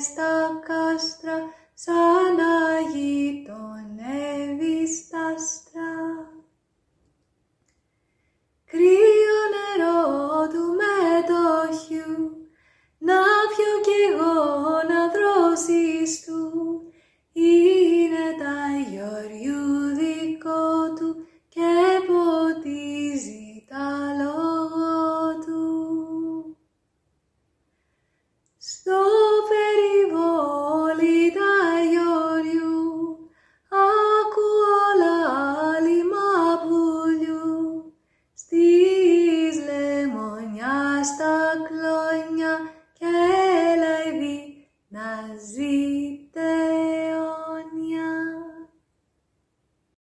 στα κάστρα, σαν να γειτονεύει στα άστρα. Κρύο νερό του μετοχιού, να πιω κι εγώ να δρόσεις του, είναι τα γιοριού δικό του και ποτίζει τα λόγω του. Στο περιβόλι τα γιοριού, ακούω λάλημα πουλιού, στις λεμονιάς τα κλόνια και λαϊδί να ζείτε.